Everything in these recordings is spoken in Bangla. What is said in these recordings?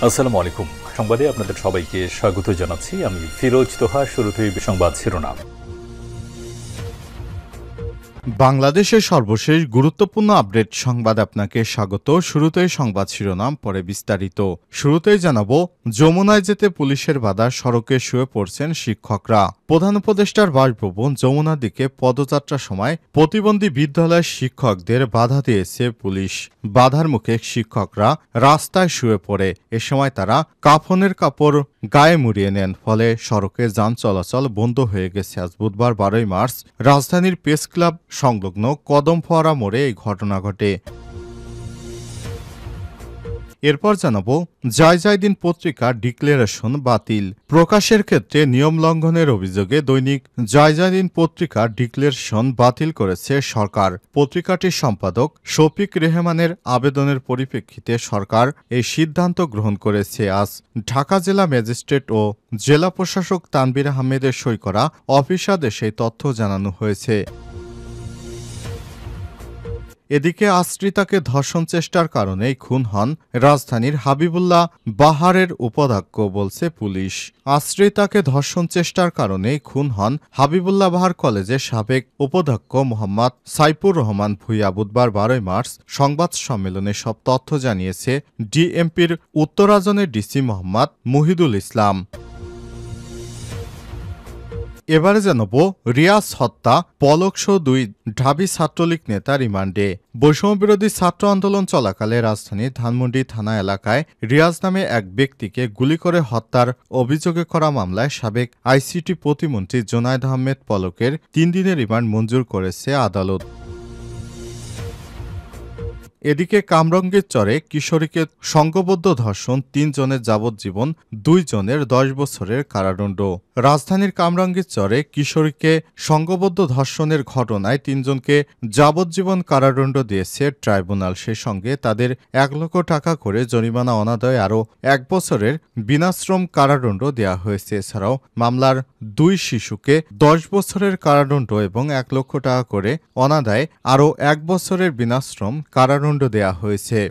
আসসালামু আলাইকুম। সংবাদে আপনাদের সবাইকে স্বাগত জানাচ্ছি। আমি ফিরোজ তোহা। শুরুতেই সংবাদ শিরোনাম। বাংলাদেশের সর্বশেষ গুরুত্বপূর্ণ আপডেট সংবাদ আপনাকে স্বাগত। শুরুতেই সংবাদ শিরোনাম, পরে বিস্তারিত। শুরুতেই জানাবো, যমুনায় যেতে পুলিশের বাধা, সড়কে শুয়ে পড়ছেন শিক্ষকরা। প্রধান উপদেষ্টার বাসভবন যমুনার দিকে পদযাত্রার সময় প্রতিবন্ধী বিদ্যালয়ের শিক্ষকদের বাধা দিয়েছে পুলিশ। বাধার মুখে শিক্ষকরা রাস্তায় শুয়ে পড়ে। এ সময় তারা কাফনের কাপড় গায়ে মুড়িয়ে নেন। ফলে সড়কে যান চলাচল বন্ধ হয়ে গেছে। আজ বুধবার 12 মার্চ রাজধানীর প্রেস ক্লাব সংলগ্ন কদম ফোয়ারা মোড়ে এই ঘটনা ঘটে। এরপর জানাবো, জয় দিন পত্রিকা ডিক্লারেশন বাতিল। প্রকাশের ক্ষেত্রে নিয়ম লঙ্ঘনের অভিযোগে দৈনিক জয় দিন পত্রিকা ডিক্লারেশন বাতিল করেছে সরকার। পত্রিকাটির সম্পাদক শফিক রেহমানের আবেদনের পরিপ্রেক্ষিতে সরকার এই সিদ্ধান্ত গ্রহণ করেছে। আজ ঢাকা জেলা ম্যাজিস্ট্রেট ও জেলা প্রশাসক তানভীর আহমেদের সই করা অফিস আদেশে তথ্য জানানো হয়েছে। এদিকে আশ্রিতাকে ধর্ষণ চেষ্টার কারণেই খুন হন রাজধানীর হাবিবুল্লাহ বাহারের উপাধ্যক্ষ, বলছে পুলিশ। আশ্রিতাকে ধর্ষণ চেষ্টার কারণেই খুন হন হাবিবুল্লাহ বাহার কলেজের সাবেক উপাধ্যক্ষ মোহাম্মদ সাইফুর রহমান ভূঁইয়া। বুধবার 12 মার্চ সংবাদ সম্মেলনে সব তথ্য জানিয়েছে ডিএমপির উত্তরাজনের ডিসি মোহাম্মদ মুহিদুল ইসলাম। এবারে জানাবো, রিয়াজ হত্যা, পলকসহ 2 ঢাবি ছাত্রলীগ নেতা রিমান্ডে। বৈষম্যবিরোধী ছাত্র আন্দোলন চলাকালে রাজধানীর ধানমন্ডি থানা এলাকায় রিয়াজ নামে এক ব্যক্তিকে গুলি করে হত্যার অভিযোগে করা মামলায় সাবেক আইসিটি প্রতিমন্ত্রী জোনায়েদ আহমেদ পলকের 3 দিনের রিমান্ড মঞ্জুর করেছে আদালত। এদিকে কামরঙ্গীর চরে কিশোরীকে সংঘবদ্ধ ধর্ষণ, 3 জনের যাবজ্জীবন, 2 জনের 10 বছরের কারাদণ্ড। রাজধানীর কামরাঙ্গীর চরে কিশোরীকে সংঘবদ্ধ ধর্ষণের ঘটনায় 3 জনকে যাবজ্জীবন কারাদণ্ড দিয়েছে ট্রাইব্যুনাল। সে সঙ্গে তাদের 1 লক্ষ টাকা করে জরিমানা অনাদায়ে আরও 1 বছরের বিনাশ্রম কারাদণ্ড দেওয়া হয়েছে। এছাড়াও মামলার 2 শিশুকে 10 বছরের কারাদণ্ড এবং 1 লক্ষ টাকা করে অনাদায়ে আরও 1 বছরের বিনাশ্রম কারাদণ্ড দেয়া হয়েছে।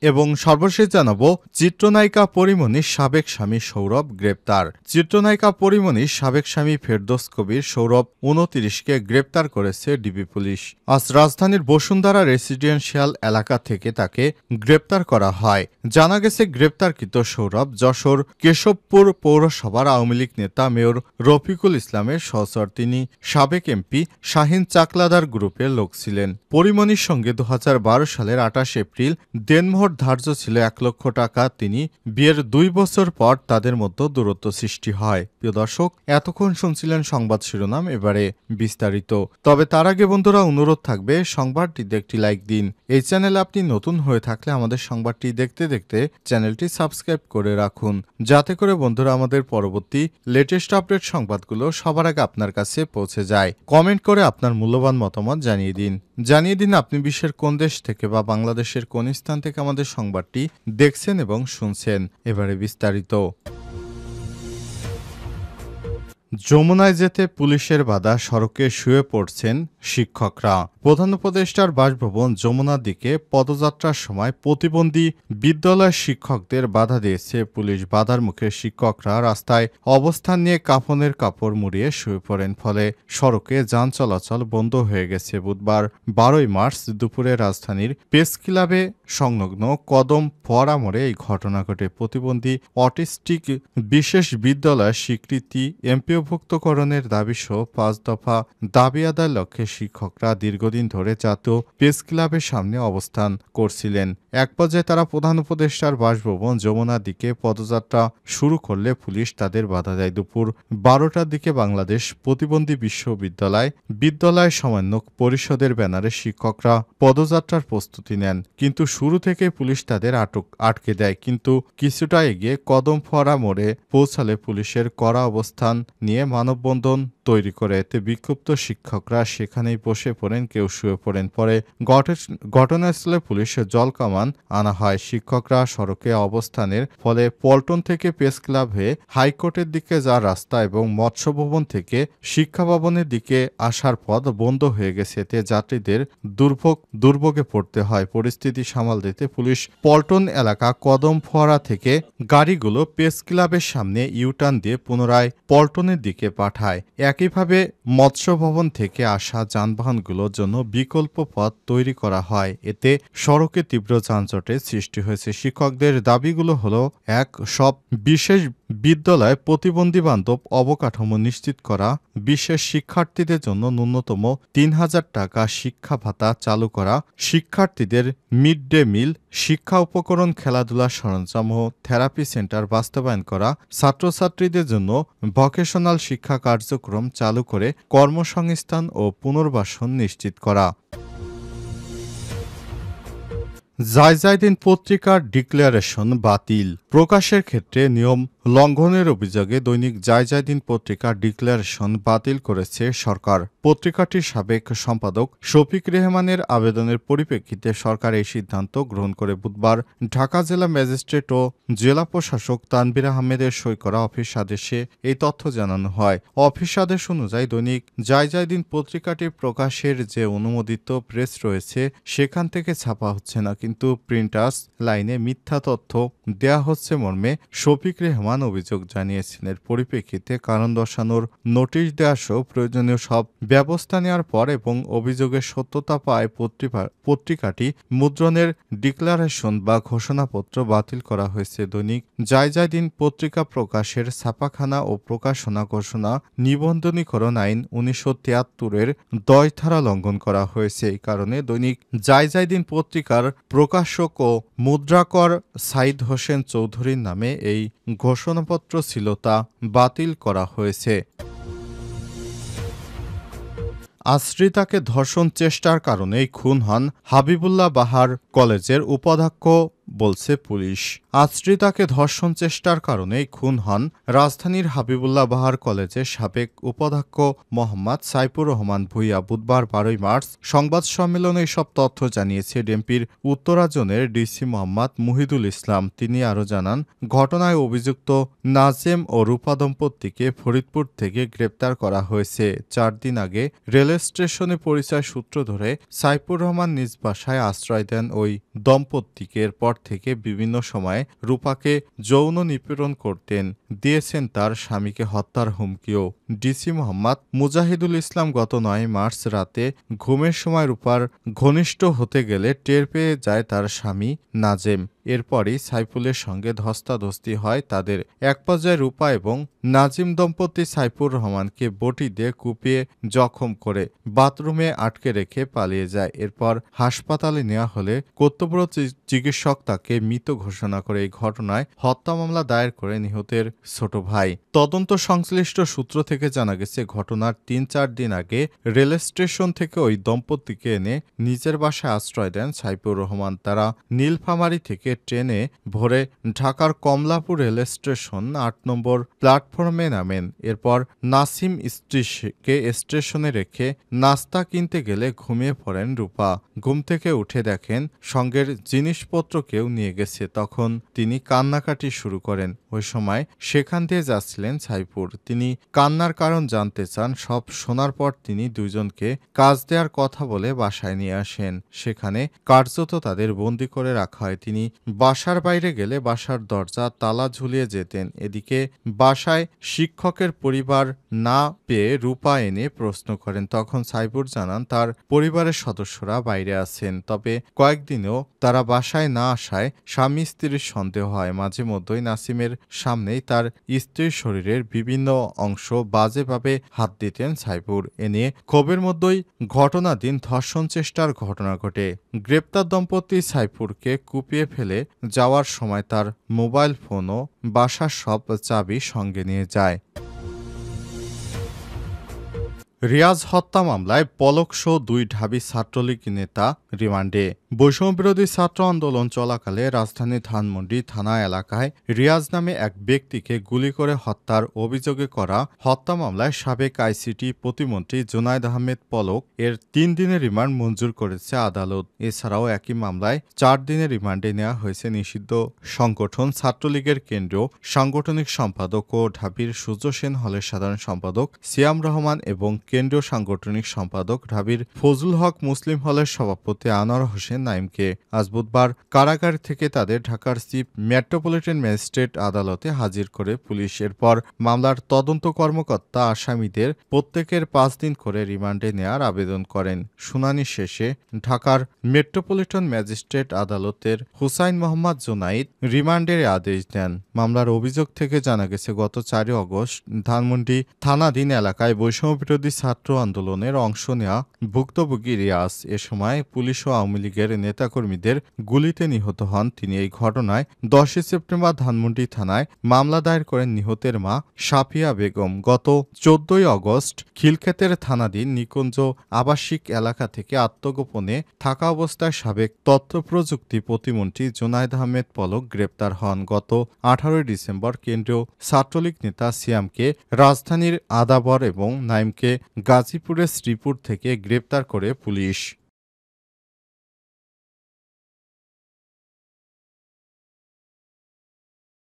এবং সর্বশেষ জানাবো, চিত্রনায়িকা পরীমনির সাবেক স্বামী সৌরভ গ্রেপ্তার। চিত্রনায়িকা পরীমনির সাবেক স্বামী ফেরদৌস কবির সৌরভ 29কে গ্রেপ্তার করেছে ডিবি পুলিশ। আজ রাজধানীর বসুন্ধরা রেসিডেন্সিয়াল এলাকা থেকে তাকে গ্রেপ্তার করা হয়। জানা গেছে, গ্রেপ্তারকৃত সৌরভ যশোর কেশবপুর পৌরসভার আওয়ামী লীগ নেতা মেয়র রফিকুল ইসলামের সহচর। তিনি সাবেক এমপি শাহিন চাকলাদার গ্রুপের লোক ছিলেন। পরীমনির সঙ্গে 2012 সালের 28 এপ্রিল দেনমোহর ধার্য ছিল 1 লক্ষ টাকা। তিনি বিয়ের 2 বছর পর তাদের মধ্যে দূরত্ব সৃষ্টি হয়। প্রিয় দর্শক, এতক্ষণ শুনছিলেন সংবাদ শিরোনাম, এবারে বিস্তারিত। তবে তার আগে বন্ধুরা, অনুরোধ থাকবে সংবাদটিতে একটি লাইক দিন। এই চ্যানেলে আপনি নতুন হয়ে থাকলে আমাদের সংবাদটি দেখতে দেখতে চ্যানেলটি সাবস্ক্রাইব করে রাখুন, যাতে করে বন্ধুরা আমাদের পরবর্তী লেটেস্ট আপডেট সংবাদগুলো সবার আগে আপনার কাছে পৌঁছে যায়। কমেন্ট করে আপনার মূল্যবান মতামত জানিয়ে দিন আপনি বিশ্বের কোন দেশ থেকে বা বাংলাদেশের কোন স্থান থেকে আমাদের সংবাদটি দেখছেন এবং শুনছেন। এবারে বিস্তারিত। যমুনায় যেতে পুলিশের বাধা, সড়কে শুয়ে পড়ছেন শিক্ষকরা। প্রধান উপদেষ্টার বাসভবন যমুনার দিকে পদযাত্রার সময় প্রতিবন্ধী বিদ্যালয়ের শিক্ষকদের বাধা দিয়েছে পুলিশ। বাধার মুখে শিক্ষকরা রাস্তায় অবস্থান নিয়ে কাফনের কাপড় মুড়িয়ে শুয়ে পড়েন। ফলে সড়কে যান চলাচল বন্ধ হয়ে গেছে। বুধবার 12 মার্চ দুপুরে রাজধানীর প্রেস ক্লাবে সংলগ্ন কদম ফোয়ারা মোড়ে এই ঘটনা ঘটে। প্রতিবন্ধী অটিস্টিক বিশেষ বিদ্যালয়ের স্বীকৃতি, এমপিওভুক্তকরণের দাবিসহ 5 দফা দাবি আদায়ের লক্ষ্যে শিক্ষকরা দীর্ঘদিন ধরে জাতীয় প্রেস ক্লাবের সামনে অবস্থান করছিলেন। এক পর্যায়ে তারা প্রধান উপদেষ্টার বাসভবন যমুনার দিকে পদযাত্রা শুরু করলে পুলিশ তাদের বাধা দেয়। দুপুর 12টার দিকে বাংলাদেশ প্রতিবন্ধী বিদ্যালয় সমন্বয়ক পরিষদের ব্যানারে শিক্ষকরা পদযাত্রার প্রস্তুতি নেন, কিন্তু শুরু থেকে পুলিশ তাদের আটকে দেয়। কিন্তু কিছুটা এগিয়ে কদম ফোয়ারা মোড়ে পৌঁছালে পুলিশের কড়া অবস্থান নিয়ে মানববন্ধন তৈরি করে। এতে বিক্ষুব্ধ শিক্ষকরা সেখানে সেখানেই বসে পড়েন, কেউ শুয়ে পড়েন। পরে ঘটনাস্থলে পুলিশের জলকামান আনা হয়। শিক্ষকরা সড়কে অবস্থানের ফলে পল্টন থেকে প্রেস ক্লাব হয়ে হাইকোর্টের দিকে যাওয়ার রাস্তা এবং মৎস্য ভবন থেকে শিক্ষা ভবনের দিকে আসার পথ বন্ধ হয়ে গেছে। এতে যাত্রীদের দুর্ভোগে পড়তে হয়। পরিস্থিতি সামাল দিতে পুলিশ পল্টন এলাকা কদম ফোয়ারা থেকে গাড়িগুলো প্রেস ক্লাবের সামনে ইউটার্ন দিয়ে পুনরায় পল্টনের দিকে পাঠায়। একইভাবে মৎস্য ভবন থেকে আসা যানবাহনগুলোর জন্য বিকল্প পথ তৈরি করা হয়। এতে সড়কে তীব্র যানজটের সৃষ্টি হয়েছে। শিক্ষকদের দাবিগুলো হলো: ১. সব বিশেষ বিদ্যালয়ে প্রতিবন্ধী বান্ধব অবকাঠামো নিশ্চিত করা, বিশেষ শিক্ষার্থীদের জন্য ন্যূনতম ৩,০০০ টাকা শিক্ষা ভাতা চালু করা, শিক্ষার্থীদের মিড ডে মিল, শিক্ষা উপকরণ, খেলাধুলার সরঞ্জাম ও থেরাপি সেন্টার বাস্তবায়ন করা, ছাত্রছাত্রীদের জন্য ভোকেশনাল শিক্ষা কার্যক্রম চালু করে কর্মসংস্থান ও পুনর্বাসন নিশ্চিত করা। জায়জায়দিন পত্রিকার ডিক্লারেশন বাতিল। প্রকাশের ক্ষেত্রে নিয়ম লঙ্ঘনের অভিযোগে দৈনিক জায়জায়দিন পত্রিকার ডিক্লারেশন বাতিল করেছে সরকার। পত্রিকাটির সাবেক সম্পাদক শফিক রেহমানের আবেদনের পরিপ্রেক্ষিতে সরকার এই সিদ্ধান্ত গ্রহণ করে। বুধবার ঢাকা জেলা ম্যাজিস্ট্রেট ও জেলা প্রশাসক তানভীর আহমেদের সই করা অফিস আদেশে এই তথ্য জানানো হয়। অফিস আদেশ অনুযায়ী দৈনিক জায়জায়দিন পত্রিকাটি প্রকাশের যে অনুমোদিত প্রেস রয়েছে সেখান থেকে ছাপা হচ্ছে না, কিন্তু প্রিন্টার্স লাইনে মিথ্যা তথ্য দেয়া হচ্ছে মর্মে শফিক রেহমান অভিযোগ জানিয়েছেন। এর পরিপ্রেক্ষিতে কারণ দর্শানোর নোটিশ দেওয়া সহ প্রয়োজনীয় সব ব্যবস্থা নেওয়ার পর এবং অভিযোগের সত্যতা পায় পত্রিকাটি মুদ্রণের ডিক্লারেশন বা ঘোষণাপত্র বাতিল করা হয়েছে। দৈনিক জায়জায়দিন পত্রিকা প্রকাশের ছাপাখানা ও প্রকাশনা ঘোষণা নিবন্ধনীকরণ আইন ১৯৭৩-এর ১০ ধারা লঙ্ঘন করা হয়েছে। এই কারণে দৈনিক জায়জায়দিন পত্রিকার প্রকাশক ও মুদ্রাকর সাইদ হোসেন চৌধুরীর নামে এই ঘোষণাপত্র ছিল তা বাতিল করা হয়েছে। আশ্রিতাকে ধর্ষণ চেষ্টার কারণেই খুন হন হাবিবুল্লাহ বাহার কলেজের উপাধ্যক্ষ বলছে পুলিশ। আশ্রিতাকে ধর্ষণ চেষ্টার কারণেই খুন হন রাজধানীর হাবিবুল্লাহ বাহার কলেজের সাবেক উপাধ্যক্ষ মোহাম্মদ সাইফুর রহমান ভূঁইয়া। বুধবার ১২ মার্চ সংবাদ সম্মেলনে এসব তথ্য জানিয়েছে ডিএমপির উত্তরা জোনের ডিসি মোহাম্মদ মুহিদুল ইসলাম। তিনি আরও জানান, ঘটনায় অভিযুক্ত নাজেম ও রূপা দম্পতিকে ফরিদপুর থেকে গ্রেপ্তার করা হয়েছে। ৪ দিন আগে রেল স্টেশনে পরিচয় সূত্র ধরে সাইফুর রহমান নিজ বাসায় আশ্রয় দেন ওই দম্পতিকে। এরপর থেকে বিভিন্ন সময়ে রূপাকে যৌন নিপীড়ন করতেন, দিয়েছেন তার স্বামীকে হত্যার হুমকিও। ডিসি মোহাম্মদ মুজাহিদুল ইসলাম গত ৯ মার্চ রাতে ঘুমের সময় রূপার ঘনিষ্ঠ হতে গেলে টের পেয়ে যায় তার স্বামী নাজেম। এরপরই সাইফুলের সঙ্গে ধস্তাধস্তি হয় তাদের। এক পর্যায়ে রূপা এবং নাজিম দম্পতি সাইফুর রহমানকে বটি দিয়ে কুপিয়ে জখম করে বাথরুমে আটকে রেখে পালিয়ে যায়। এরপর হাসপাতালে নেওয়া হলে কর্তব্যরত চিকিৎসক তাকে মৃত ঘোষণা করে। এই ঘটনায় হত্যা মামলা দায়ের করে নিহতের ছোট ভাই। তদন্ত সংশ্লিষ্ট সূত্র থেকে জানা গেছে, ঘটনার ৩-৪ দিন আগে রেল স্টেশন থেকে ওই দম্পতিকে এনে নিজের বাসায় আশ্রয় দেন সাইফুর রহমান। তারা নীলফামারী থেকে ট্রেনে ভরে ঢাকার কমলাপুর রেল স্টেশন ৮ নম্বর প্ল্যাটফর্মে নামেন। এরপর নাসিম স্ত্রীকে স্টেশনে রেখে নাস্তা কিনতে গেলে ঘুমিয়ে পড়েন রূপা। ঘুম থেকে উঠে দেখেন সঙ্গের জিনিসপত্র কেউ নিয়ে গেছে। তখন তিনি কান্নাকাটি শুরু করেন। ওই সময় সেখান দিয়ে যাচ্ছিলেন সাইফুর। তিনি কান্নার কারণ জানতে চান। সব শোনার পর তিনি দুজনকে কাজ দেওয়ার কথা বলে বাসায় নিয়ে আসেন। সেখানে কার্যত তাদের বন্দি করে রাখা হয়। তিনি বাসার বাইরে গেলে বাসার দরজা তালা ঝুলিয়ে যেতেন। এদিকে বাসায় শিক্ষকের পরিবার না পেয়ে রূপা এনে প্রশ্ন করেন। তখন সাইফুর জানান তার পরিবারের সদস্যরা বাইরে আছেন। তবে কয়েকদিনেও তারা বাসায় না আসায় স্বামী স্ত্রীর সন্দেহ হয়। মাঝে মধ্যেই নাসিমের সামনেই তার স্ত্রীর শরীরের বিভিন্ন অংশ বাজেভাবে হাত দিতেন সাইফুর। এ নিয়ে ক্ষোভের মধ্যেই ঘটনা দিন ধর্ষণ চেষ্টার ঘটনা ঘটে। গ্রেপ্তার দম্পতি সাইফুরকে কুপিয়ে ফেলে যাওয়ার সময় তার মোবাইল ফোন ও বাসার সব চাবি সঙ্গে নিয়ে যায়। রিয়াজ হত্যা মামলায় পলকসহ 2 ঢাবি ছাত্রলীগ নেতা রিমান্ডে। বৈষম্যবিরোধী ছাত্র আন্দোলন চলাকালে রাজধানী ধানমন্ডি থানা এলাকায় রিয়াজ নামে এক ব্যক্তিকে গুলি করে হত্যার অভিযোগে করা হত্যা মামলায় সাবেক আইসিটি প্রতিমন্ত্রী জুনায়েদ আহমেদ পলক এর 3 দিনের রিমান্ড মঞ্জুর করেছে আদালত। এছাড়াও একই মামলায় 4 দিনের রিমান্ডে নেওয়া হয়েছে নিষিদ্ধ সংগঠন ছাত্রলীগের কেন্দ্রীয় সাংগঠনিক সম্পাদক ও ঢাবির সূর্য সেন হলের সাধারণ সম্পাদক সিয়াম রহমান এবং কেন্দ্রীয় সাংগঠনিক সম্পাদক ঢাবির ফজলুল হক মুসলিম হলের সভাপতি আনোয়ার হোসেন নাইমকে। আজ বুধবার কারাগার থেকে তাদের ঢাকার চিফ মেট্রোপলিটন ম্যাজিস্ট্রেট আদালতে হাজির করে পুলিশ। এরপর মামলার তদন্ত কর্মকর্তা আসামিদের প্রত্যেকের 5 দিন করে রিমান্ডে নেওয়ার আবেদন করেন। শুনানি শেষে ঢাকার মেট্রোপলিটন ম্যাজিস্ট্রেট আদালতের হুসাইন মোহাম্মদ জুনাইদ রিমান্ডের আদেশ দেন। মামলার অভিযোগ থেকে জানা গেছে, গত 4 আগস্ট ধানমন্ডি থানাধীন এলাকায় বৈষম্যবিরোধী ছাত্র আন্দোলনের অংশ নেওয়া ভুক্তভোগী রিয়াজ এ সময় পুলিশ ও আওয়ামী লীগের নেতাকর্মীদের গুলিতে নিহত হন তিনি। এই ঘটনায় 10 সেপ্টেম্বর ধানমন্ডি থানায় মামলা দায়ের করেন নিহতের মা সাফিয়া বেগম। গত 14 আগস্ট খিলক্ষেতের থানাধীন নিকুঞ্জ আবাসিক এলাকা থেকে আত্মগোপনে থাকা অবস্থায় সাবেক তথ্য প্রযুক্তি প্রতিমন্ত্রী জুনায়েদ আহমেদ পলক গ্রেপ্তার হন। গত 18 ডিসেম্বর কেন্দ্রীয় ছাত্রলীগ নেতা সিয়ামকে রাজধানীর আদাবর এবং নাইমকে গাজীপুরের শ্রীপুর থেকে গ্রেপ্তার করে পুলিশ।